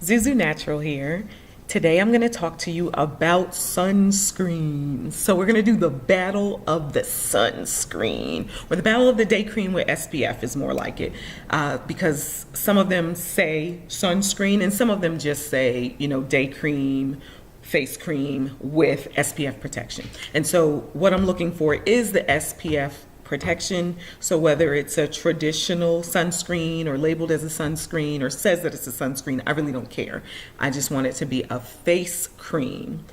Zuzu Natural here. Today I'm going to talk to you about sunscreen. So we're going to do the battle of the sunscreen, or the battle of the day cream with SPF is more like it, because some of them say sunscreen and some of them just say, day cream, face cream with SPF protection. And so what I'm looking for is the SPF protection. So whether it's a traditional sunscreen or labeled as a sunscreen or says that it's a sunscreen, I really don't care. I just want it to be a face cream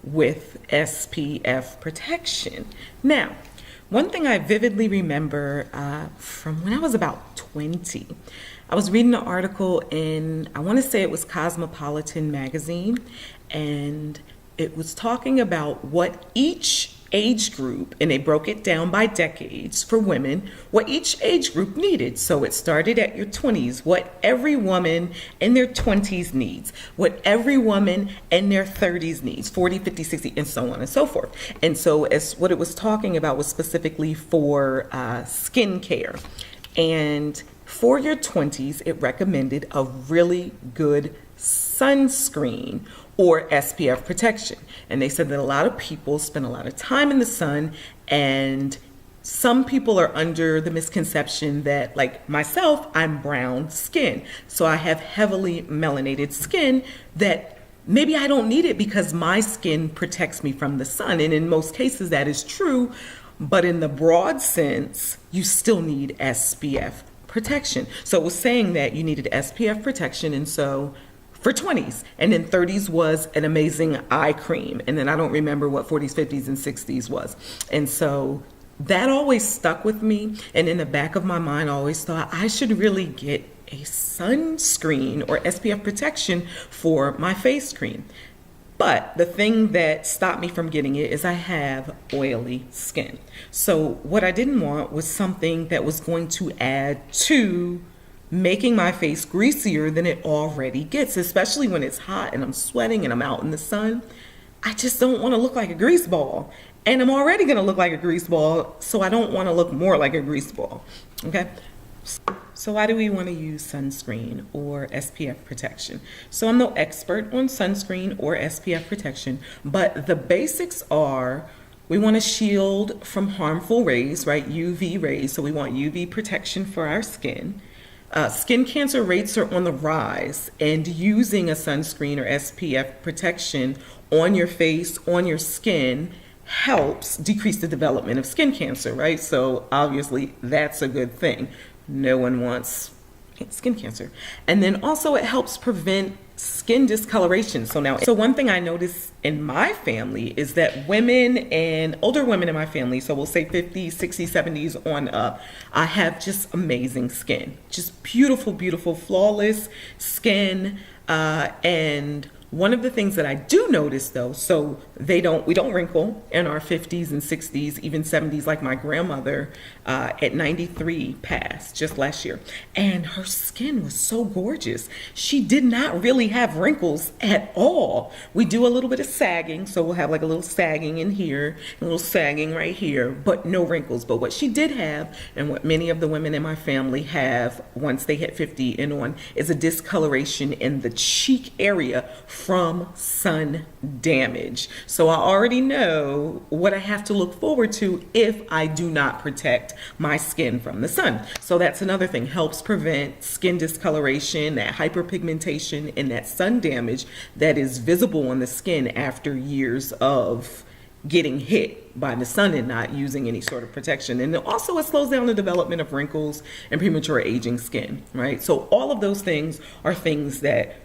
with SPF protection. Now, one thing I vividly remember from when I was about 20, I was reading an article in, I want to say it was Cosmopolitan magazine, and it was talking about what each age group, and they broke it down by decades for women, what each age group needed. So it started at your 20s, what every woman in their 20s needs, what every woman in their 30s needs, 40, 50, 60, and so on and so forth. And so as what it was talking about was specifically for skin care. And for your 20s, it recommended a really good sunscreen or SPF protection. And they said that a lot of people spend a lot of time in the sun, and some people are under the misconception that, like myself, I'm brown skin. So I have heavily melanated skin that maybe I don't need it because my skin protects me from the sun. And in most cases that is true, but in the broad sense, you still need SPF protection. So it was saying that you needed SPF protection, and so for 20s, and then 30s was an amazing eye cream, and then I don't remember what 40s, 50s, and 60s was. And so that always stuck with me, and in the back of my mind I always thought I should really get a sunscreen or SPF protection for my face cream. But the thing that stopped me from getting it is I have oily skin. So what I didn't want was something that was going to add to making my face greasier than it already gets, especially when it's hot and I'm sweating and I'm out in the sun. I just don't want to look like a grease ball. And I'm already going to look like a grease ball, so I don't want to look more like a grease ball. Okay? So why do we want to use sunscreen or SPF protection? So I'm no expert on sunscreen or SPF protection, but the basics are we want to shield from harmful rays, right? UV rays. So we want UV protection for our skin. Skin cancer rates are on the rise, and using a sunscreen or SPF protection on your face, on your skin, helps decrease the development of skin cancer, right? So obviously that's a good thing. No one wants skin cancer. And then also it helps prevent skin discoloration. So one thing I noticed in my family is that women and older women in my family, so we'll say 50s, 60s, 70s on up, I have just amazing skin, just beautiful, beautiful, flawless skin. And one of the things that I do notice though, so we don't wrinkle in our 50s and 60s, even 70s, like my grandmother at 93 passed just last year. And her skin was so gorgeous. She did not really have wrinkles at all. We do a little bit of sagging, so we'll have like a little sagging in here, a little sagging right here, but no wrinkles. But what she did have, and what many of the women in my family have once they hit 50 and on, is a discoloration in the cheek area from sun damage. So I already know what I have to look forward to if I do not protect my skin from the sun. So that's another thing, helps prevent skin discoloration, that hyperpigmentation, and that sun damage that is visible on the skin after years of getting hit by the sun and not using any sort of protection. And also it slows down the development of wrinkles and premature aging skin, right? So all of those things are things that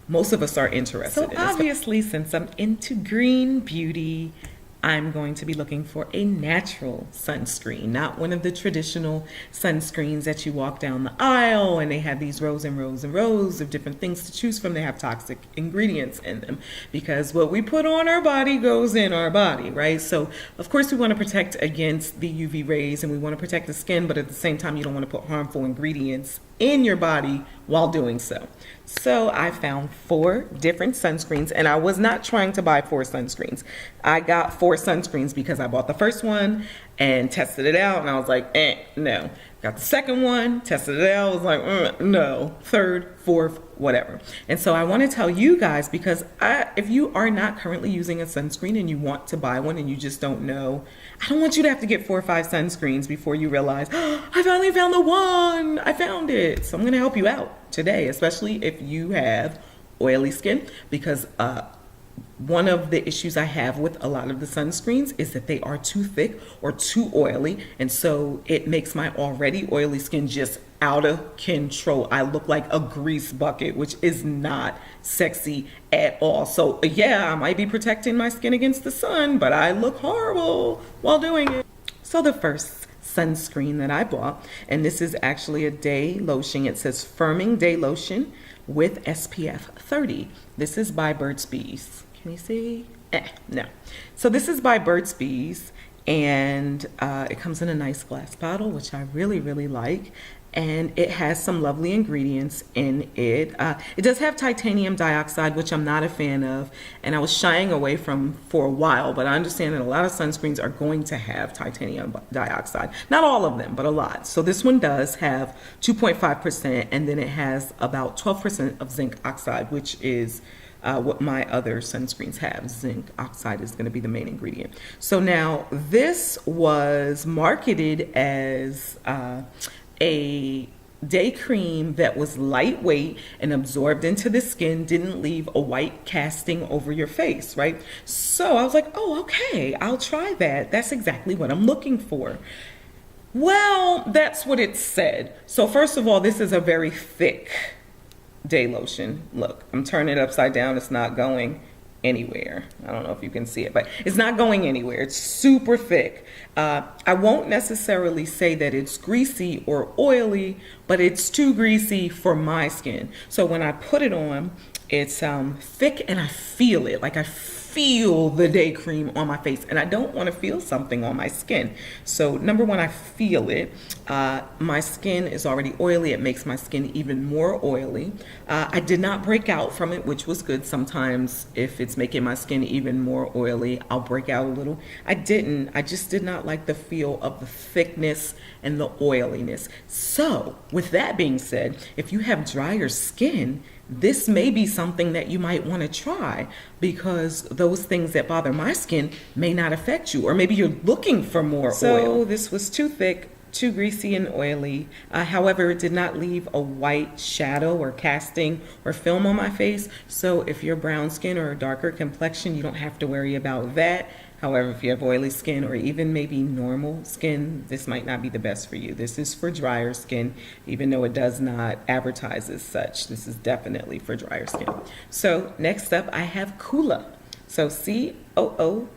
most of us are interested in. So obviously, since I'm into green beauty, I'm going to be looking for a natural sunscreen, not one of the traditional sunscreens that you walk down the aisle and they have these rows and rows and rows of different things to choose from. They have toxic ingredients in them because what we put on our body goes in our body, right? So of course we want to protect against the UV rays and we want to protect the skin, but at the same time you don't want to put harmful ingredients in your body while doing so. So I found 4 different sunscreens, and I was not trying to buy 4 sunscreens. I got 4 sunscreens because I bought the first one and tested it out, and I was like, no. Got the second one, tested it out, was like, no. Third, fourth, whatever. And so I want to tell you guys, because if you are not currently using a sunscreen and you want to buy one and you just don't know, I don't want you to have to get 4 or 5 sunscreens before you realize, oh, I finally found the one. I found it. So I'm going to help you out today, especially if you have oily skin, because one of the issues I have with a lot of the sunscreens is that they are too thick or too oily, and so it makes my already oily skin just out of control. I look like a grease bucket, which is not sexy at all. So yeah, I might be protecting my skin against the sun, but I look horrible while doing it. So the first sunscreen that I bought, and this is actually a day lotion. It says firming day lotion with SPF 30. This is by Burts Bees. Can you see? No. So this is by Burts Bees, and it comes in a nice glass bottle, which I really, really like. And it has some lovely ingredients in it. It does have titanium dioxide, which I'm not a fan of, and I was shying away from for a while, but I understand that a lot of sunscreens are going to have titanium dioxide. Not all of them, but a lot. So this one does have 2.5%, and then it has about 12% of zinc oxide, which is what my other sunscreens have. Zinc oxide is going to be the main ingredient. So now this was marketed as a day cream that was lightweight and absorbed into the skin, didn't leave a white casting over your face, right? So I was like, oh, okay, I'll try that. That's exactly what I'm looking for. Well, that's what it said. So first of all, this is a very thick day lotion. Look, I'm turning it upside down. It's not going anywhere. I don't know if you can see it, but it's not going anywhere. It's super thick. I won't necessarily say that it's greasy or oily, but it's too greasy for my skin. So when I put it on, it's thick and I feel it. Like I feel the day cream on my face, and I don't want to feel something on my skin. So number one, I feel it. My skin is already oily. It makes my skin even more oily. I did not break out from it, which was good. Sometimes if it's making my skin even more oily, I'll break out a little. I didn't. I just did not like the feel of the thickness and the oiliness. So with that being said, if you have drier skin, this may be something that you might want to try, because those things that bother my skin may not affect you, or maybe you're looking for more oil. So this was too thick, too greasy and oily. However, it did not leave a white shadow or casting or film on my face. So if you're brown skin or a darker complexion, you don't have to worry about that. However, if you have oily skin or even maybe normal skin, this might not be the best for you. This is for drier skin, even though it does not advertise as such. This is definitely for drier skin. So next up, I have Kula. So Coola.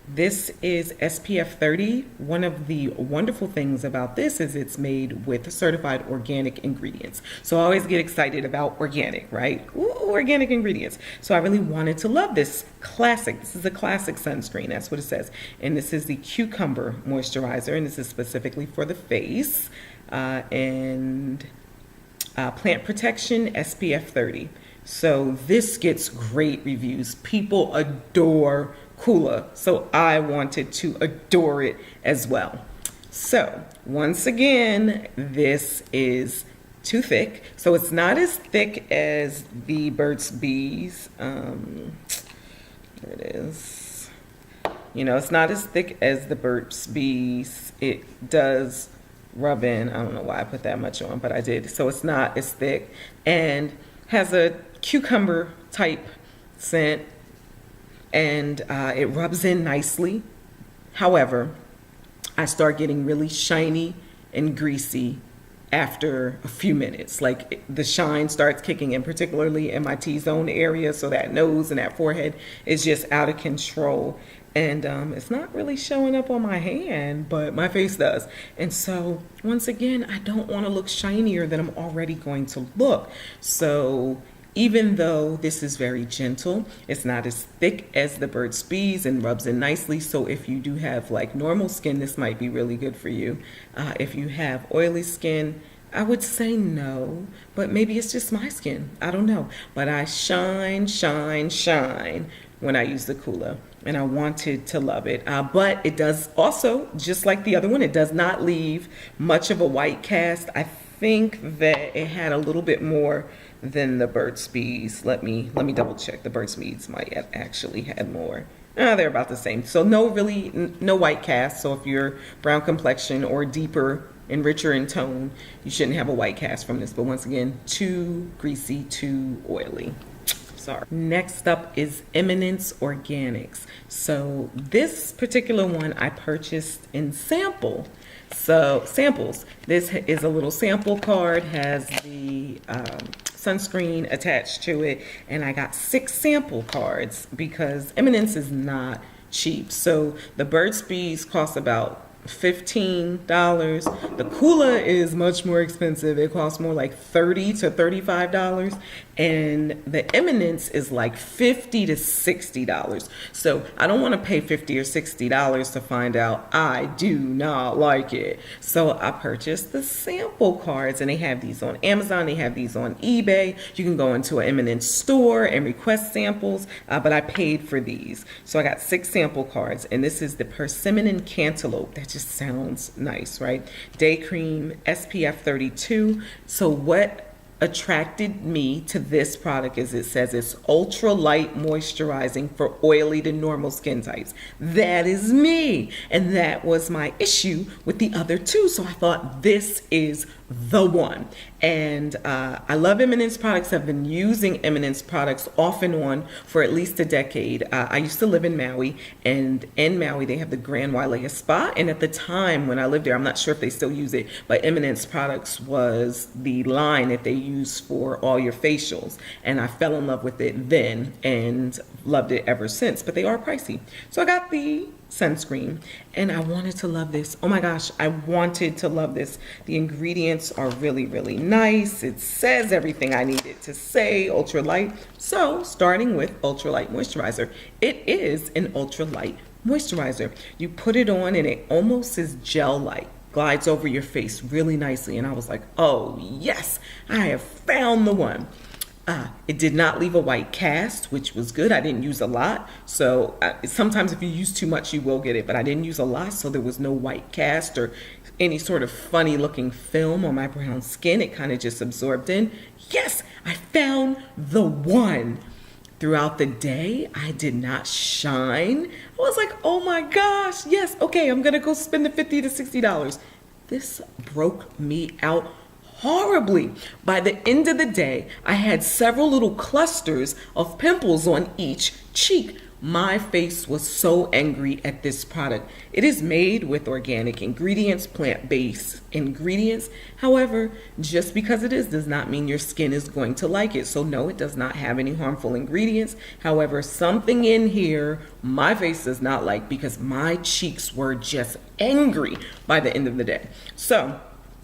This is SPF 30. One of the wonderful things about this is it's made with certified organic ingredients. So I always get excited about organic, right? Ooh, organic ingredients. So I really wanted to love this classic. This is a classic sunscreen. That's what it says. And this is the cucumber moisturizer, and this is specifically for the face. And plant protection, SPF 30. So this gets great reviews. People adore Kula, so I wanted to adore it as well. So once again, this is too thick. So it's not as thick as the Burts Bees. There it is. You know, it's not as thick as the Burts Bees. It does rub in. I don't know why I put that much on, but I did. So it's not as thick, and has a cucumber type scent, and it rubs in nicely. However, I start getting really shiny and greasy after a few minutes. Like the shine starts kicking in, particularly in my T-zone area, so that nose and that forehead is just out of control. And it's not really showing up on my hand, but my face does. And so once again, I don't want to look shinier than I'm already going to look. So even though this is very gentle, it's not as thick as the Burt's Bees and rubs in nicely. So if you do have like normal skin, this might be really good for you. If you have oily skin, I would say no, but maybe it's just my skin. I don't know. But I shine when I use the Kula, and I wanted to love it. But it does also, just like the other one, it does not leave much of a white cast. I think that it had a little bit more than the Burts Bees. Let me double check. The Burts Bees might have actually had more. They're about the same. So no white cast. So if you're brown complexion or deeper and richer in tone, you shouldn't have a white cast from this. But once again, too greasy, too oily. Sorry. Next up is Eminence Organics. So this particular one I purchased in samples. This is a little sample card, has the sunscreen attached to it, and I got 6 sample cards because Eminence is not cheap. So the Burts Bees cost about $15. The Kula is much more expensive. It costs more like $30 to $35, and the Eminence is like $50 to $60. So I don't want to pay $50 or $60 to find out I do not like it. So I purchased the sample cards, and they have these on Amazon. They have these on eBay. You can go into an Eminence store and request samples, but I paid for these. So I got 6 sample cards, and this is the Persimmon and Cantaloupe. That just sounds nice, right? Day cream, SPF 32. So what attracted me to this product is it says it's ultra light moisturizing for oily to normal skin types. That is me, and that was my issue with the other 2. So I thought this is the one. And I love Eminence products. I've been using Eminence products off and on for at least a decade. I used to live in Maui, and in Maui they have the Grand Wailea Spa, and at the time when I lived there, I'm not sure if they still use it, but Eminence products was the line that they use for all your facials, and I fell in love with it then and loved it ever since. But they are pricey, so I got the sunscreen, and I wanted to love this. Oh my gosh, I wanted to love this. The ingredients are really, really nice. It says everything I need it to say, ultra light. So starting with ultra light moisturizer, it is an ultra light moisturizer. You put it on and it almost is gel-like, glides over your face really nicely, and I was like, oh yes, I have found the one. It did not leave a white cast, which was good. I didn't use a lot. So sometimes if you use too much, you will get it, but I didn't use a lot, so there was no white cast or any sort of funny looking film on my brown skin. It kind of just absorbed in. Yes, I found the one. Throughout the day, I did not shine. I was like, oh my gosh, yes, okay, I'm gonna go spend the $50 to $60. This broke me out horribly. By the end of the day, I had several little clusters of pimples on each cheek. My face was so angry at this product. It is made with organic ingredients, plant-based ingredients. However, just because it is does not mean your skin is going to like it. So no, it does not have any harmful ingredients. However, something in here my face does not like, because my cheeks were just angry by the end of the day. So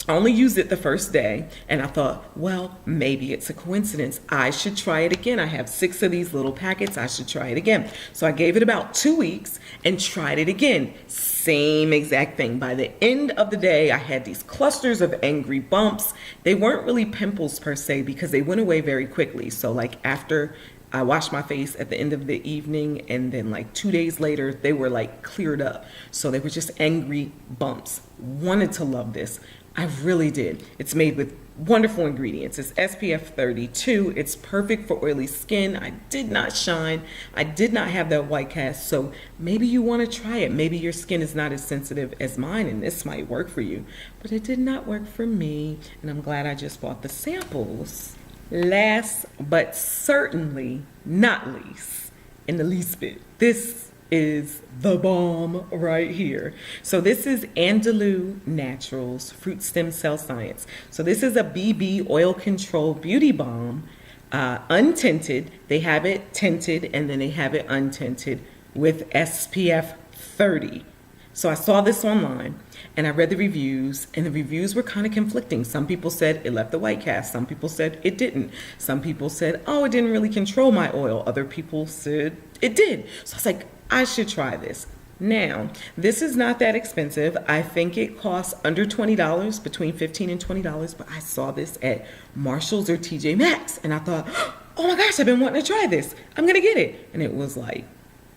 I only used it the first day, and I thought, well, maybe it's a coincidence. I should try it again. I have 6 of these little packets. I should try it again. So I gave it about 2 weeks and tried it again. Same exact thing. By the end of the day, I had these clusters of angry bumps. They weren't really pimples per se, because they went away very quickly. So like after I washed my face at the end of the evening, and then like 2 days later, they were like cleared up. So they were just angry bumps. Wanted to love this. I really did. It's made with wonderful ingredients. It's SPF 32. It's perfect for oily skin. I did not shine. I did not have that white cast. So maybe you want to try it. Maybe your skin is not as sensitive as mine, and this might work for you. But it did not work for me, and I'm glad I just bought the samples. Last but certainly not least, in the least bit, this is the bomb right here. So this is Andalou Naturals Fruit Stem Cell Science. So this is a BB oil control beauty balm, untinted. They have it tinted, and then they have it untinted with SPF 30. So I saw this online, and I read the reviews, and the reviews were kind of conflicting. Some people said it left the white cast. Some people said it didn't. Some people said, oh, it didn't really control my oil. Other people said it did. So I was like, I should try this. Now, this is not that expensive. I think it costs under $20, between $15 and $20, but I saw this at Marshall's or TJ Maxx, and I thought, oh my gosh, I've been wanting to try this. I'm going to get it. And it was like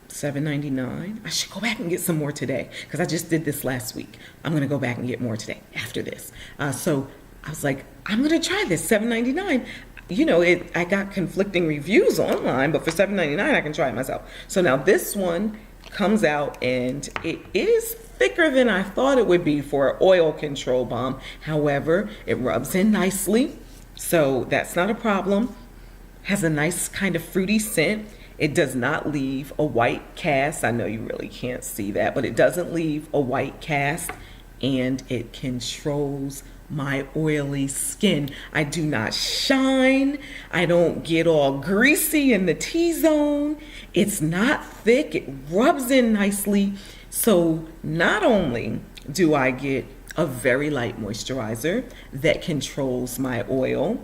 $7.99. I should go back and get some more today because I just did this last week. I'm going to go back and get more today after this. So I was like, I'm going to try this, $7.99. You know, I got conflicting reviews online, but for $7.99, I can try it myself. So now this one comes out and it is thicker than I thought it would be for an oil control balm. However, it rubs in nicely, so that's not a problem. Has a nice kind of fruity scent. It does not leave a white cast. I know you really can't see that, but it doesn't leave a white cast, and it controls my oily skin. I do not shine. I don't get all greasy in the T-zone. It's not thick. It rubs in nicely. So not only do I get a very light moisturizer that controls my oil,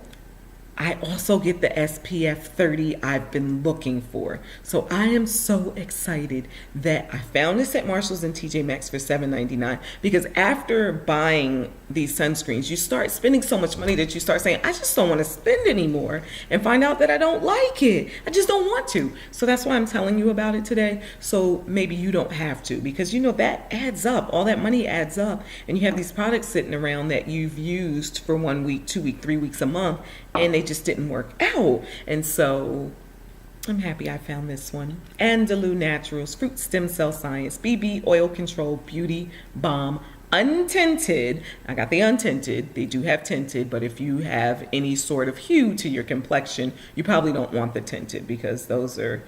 I also get the SPF 30 I've been looking for. So I am so excited that I found this at Marshall's and TJ Maxx for $7.99, because after buying these sunscreens, you start spending so much money that you start saying, I just don't want to spend anymore, and find out that I don't like it. I just don't want to. So that's why I'm telling you about it today. So maybe you don't have to, because you know that adds up. All that money adds up, and you have these products sitting around that you've used for 1 week, 2 weeks, 3 weeks, a month, and they just didn't work out. And so I'm happy I found this one. Andalou Naturals Fruit Stem Cell Science BB Oil Control Beauty Balm Untinted. I got the untinted. They do have tinted, but if you have any sort of hue to your complexion, you probably don't want the tinted, because those are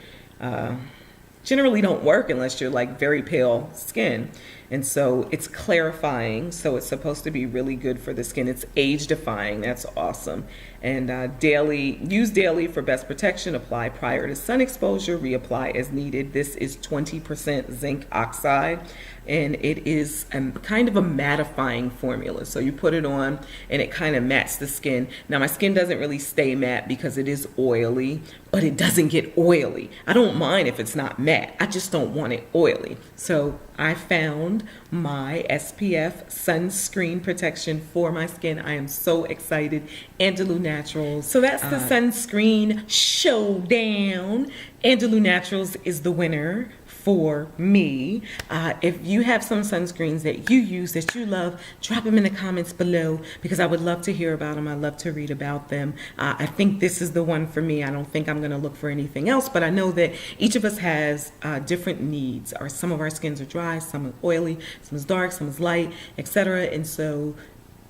generally don't work unless you're like very pale skin. And so it's clarifying, so it's supposed to be really good for the skin. It's age defying. That's awesome. And use daily for best protection. Apply prior to sun exposure, reapply as needed. This is 20% zinc oxide, and it is kind of a mattifying formula. So you put it on and it kind of mattes the skin. Now my skin doesn't really stay matte because it is oily, but it doesn't get oily. I don't mind if it's not matte. I just don't want it oily. So I found my SPF sunscreen protection for my skin. I am so excited. Andalou Naturals. So that's the sunscreen showdown. Andalou Naturals is the winner for me. If you have some sunscreens that you use that you love, drop them in the comments below, because I would love to hear about them. I love to read about them. I think this is the one for me. I don't think I'm going to look for anything else, but I know that each of us has different needs. Or some of our skins are dry, some are oily, some is dark, some is light, etc. And so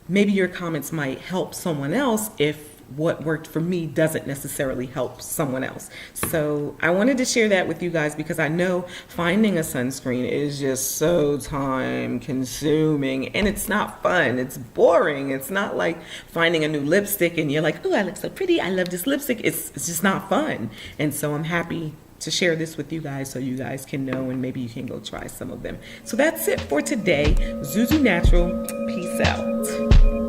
maybe your comments might help someone else if what worked for me doesn't necessarily help someone else. So I wanted to share that with you guys, because I know finding a sunscreen is just so time consuming, and it's not fun. It's boring. It's not like finding a new lipstick and you're like, oh, I look so pretty. I love this lipstick. It's just not fun. And so I'm happy to share this with you guys so you guys can know, and maybe you can go try some of them. So that's it for today. Zuzu Natural. Peace out.